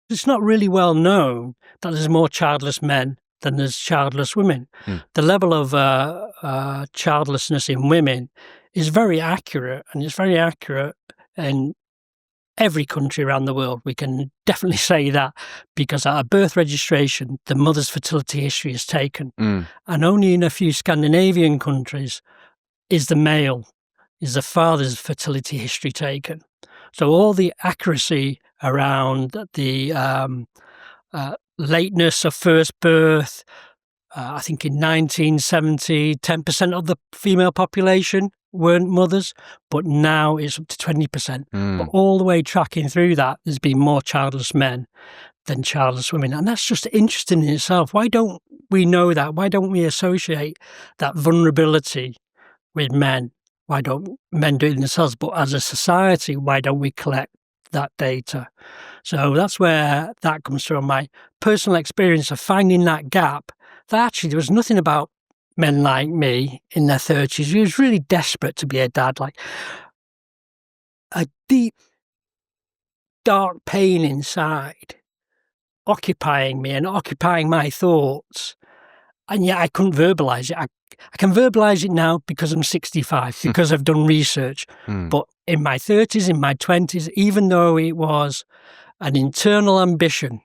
it's not really well known that there's more childless men than there's childless women. The level of childlessness in women is very accurate, and it's very accurate in every country around the world. We can definitely say that, because at a birth registration, the mother's fertility history is taken. And only in a few Scandinavian countries is the father's fertility history taken. So all the accuracy around the lateness of first birth, I think in 1970, 10% of the female population weren't mothers, but now it's up to 20%. But all the way tracking through that, there's been more childless men than childless women. And that's just interesting in itself. Why don't we know that? Why don't we associate that vulnerability with men? Why don't men do it themselves? But as a society, why don't we collect that data? So that's where that comes from, my personal experience of finding that gap, that actually there was nothing about men like me in their 30s who was really desperate to be a dad, like a deep, dark pain inside occupying me and occupying my thoughts. And yet I couldn't verbalise it. I can verbalise it now because I'm 65, because I've done research. But in my 30s, in my 20s, even though it was an internal ambition,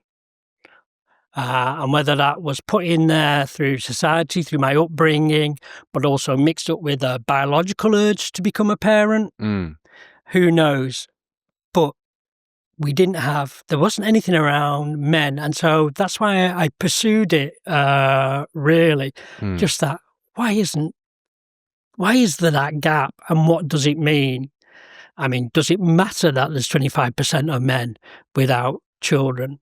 and whether that was put in there through society, through my upbringing, but also mixed up with a biological urge to become a parent, who knows? But there wasn't anything around men. And so that's why I pursued it, really. Just that, why is there that gap, and what does it mean? I mean, does it matter that there's 25% of men without children?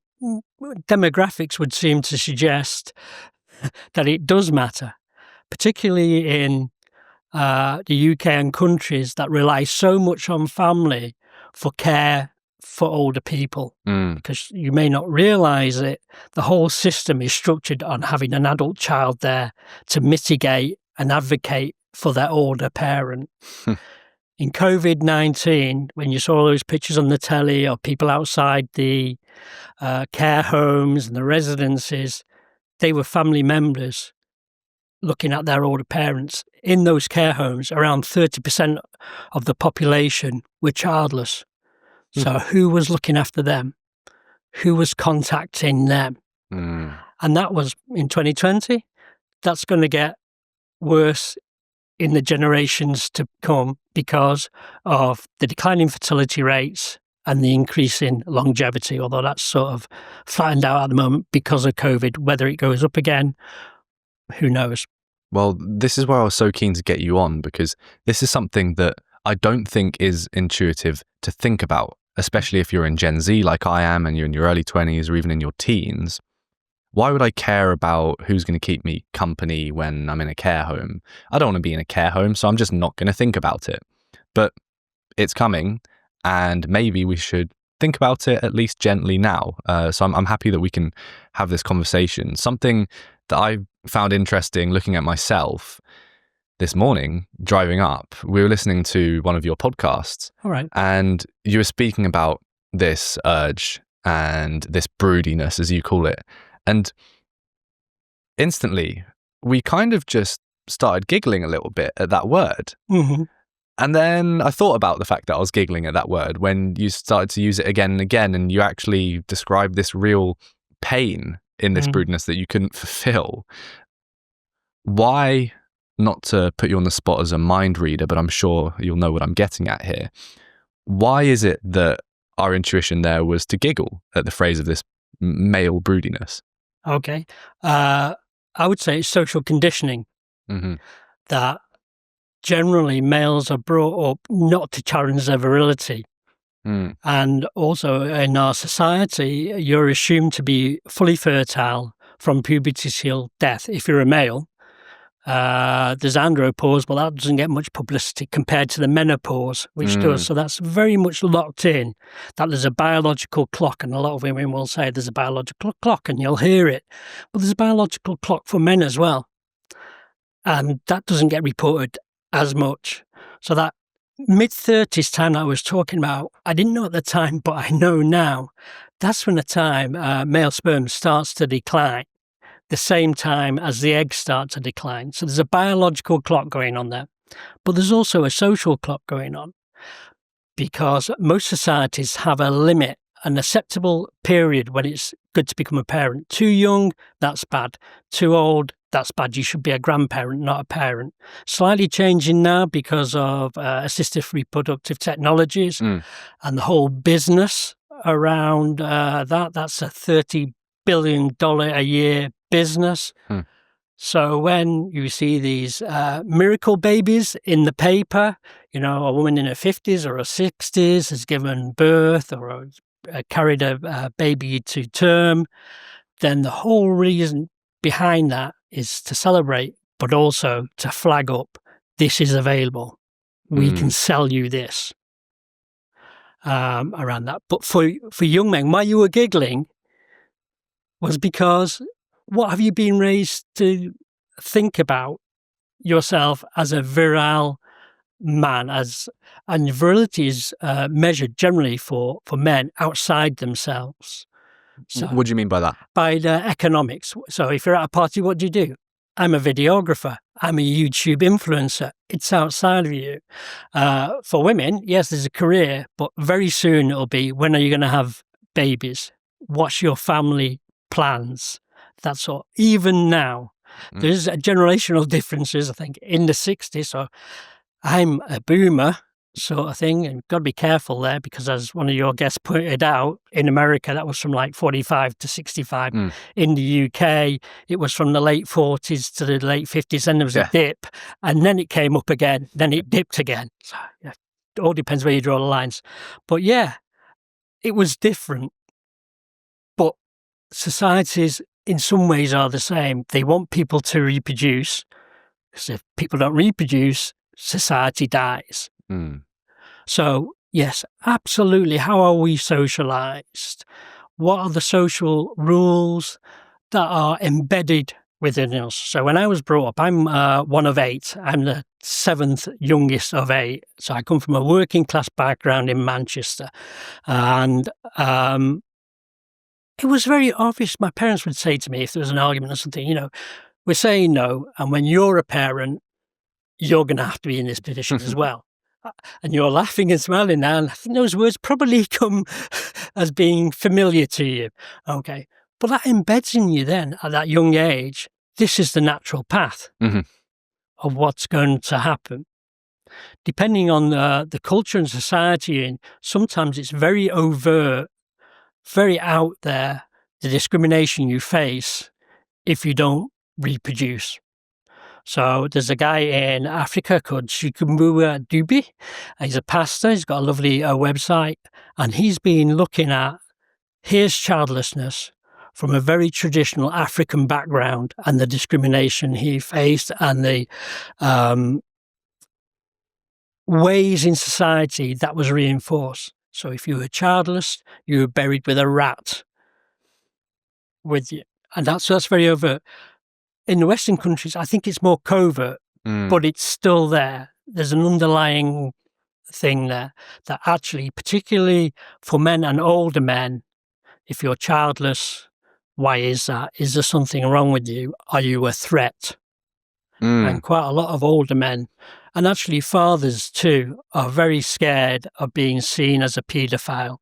Demographics would seem to suggest that it does matter, particularly in the UK and countries that rely so much on family for care for older people. Because you may not realise it, the whole system is structured on having an adult child there to mitigate and advocate for their older parent. In COVID-19, when you saw all those pictures on the telly of people outside the care homes and the residences, they were family members looking at their older parents. In those care homes, around 30% of the population were childless. So who was looking after them? Who was contacting them? And that was in 2020. That's going to get worse in the generations to come because of the declining fertility rates and the increase in longevity, although that's sort of flattened out at the moment because of COVID. Whether it goes up again, who knows? Well, this is where I was so keen to get you on, because this is something that I don't think is intuitive to think about, especially if you're in Gen Z like I am and you're in your early 20s or even in your teens. Why would I care about who's going to keep me company when I'm in a care home? I don't want to be in a care home, so I'm just not going to think about it. But it's coming, and maybe we should think about it at least gently now. So I'm happy that we can have this conversation. Something that I found interesting looking at myself this morning, driving up, we were listening to one of your podcasts. All right. And you were speaking about this urge and this broodiness, as you call it. And instantly, we kind of just started giggling a little bit at that word. And then I thought about the fact that I was giggling at that word when you started to use it again and again, and you actually described this real pain in this broodiness that you couldn't fulfill. Why, not to put you on the spot as a mind reader, but I'm sure you'll know what I'm getting at here. Why is it that our intuition there was to giggle at the phrase of this male broodiness? Okay. I would say it's social conditioning. That generally males are brought up not to challenge their virility. And also in our society, you're assumed to be fully fertile from puberty till death if you're a male. There's andropause, but that doesn't get much publicity compared to the menopause, which does. So that's very much locked in, that there's a biological clock, and a lot of women will say there's a biological clock, and you'll hear it. But there's a biological clock for men as well. And that doesn't get reported as much. So that mid-30s time I was talking about, I didn't know at the time, but I know now, that's when the time male sperm starts to decline, the same time as the eggs start to decline. So there's a biological clock going on there, but there's also a social clock going on, because most societies have a limit, an acceptable period when it's good to become a parent. Too young, that's bad. Too old, that's bad. You should be a grandparent, not a parent. Slightly changing now because of assistive reproductive technologies and the whole business around that. That's a $30 billion a year business. So when you see these miracle babies in the paper, a woman in her 50s or her 60s has given birth or carried a baby to term, then the whole reason behind that is to celebrate, but also to flag up, this is available. We can sell you this around that. But for young men, why you were giggling was because what have you been raised to think about yourself as a virile man, and virility is measured generally for men outside themselves. So, what do you mean by that? By the economics. So if you're at a party, what do? I'm a videographer. I'm a YouTube influencer. It's outside of you. For women, yes, there's a career, but very soon it'll be, when are you going to have babies? What's your family plans? That's all. Even now, there's generational differences, I think, in the 60s. So I'm a boomer sort of thing, and got to be careful there, because as one of your guests pointed out, in America, that was from like 45 to 65. In the UK, it was from the late 40s to the late 50s. Then there was a dip, and then it came up again, then it dipped again. So it all depends where you draw the lines. But yeah, it was different. But societies in some ways are the same. They want people to reproduce, because if people don't reproduce, society dies. So, yes, absolutely. How are we socialized? What are the social rules that are embedded within us? So when I was brought up, I'm one of 8. I'm the 7th youngest of 8. So I come from a working class background in Manchester. And it was very obvious. My parents would say to me, if there was an argument or something, we're saying no. And when you're a parent, you're going to have to be in this position as well. And you're laughing and smiling now, and I think those words probably come as being familiar to you. Okay. But that embeds in you then, at that young age, this is the natural path of what's going to happen. Depending on the culture and society you're in, sometimes it's very overt, very out there, the discrimination you face if you don't reproduce. So there's a guy in Africa called Chukwumbu Dubi. He's a pastor. He's got a lovely website, and he's been looking at his childlessness from a very traditional African background and the discrimination he faced and the ways in society that was reinforced. So if you were childless, you were buried with a rat with you. And that's very overt. In the Western countries, I think it's more covert, but it's still there. There's an underlying thing there that actually, particularly for men and older men, if you're childless, why is that? Is there something wrong with you? Are you a threat? And quite a lot of older men, and actually fathers too, are very scared of being seen as a paedophile.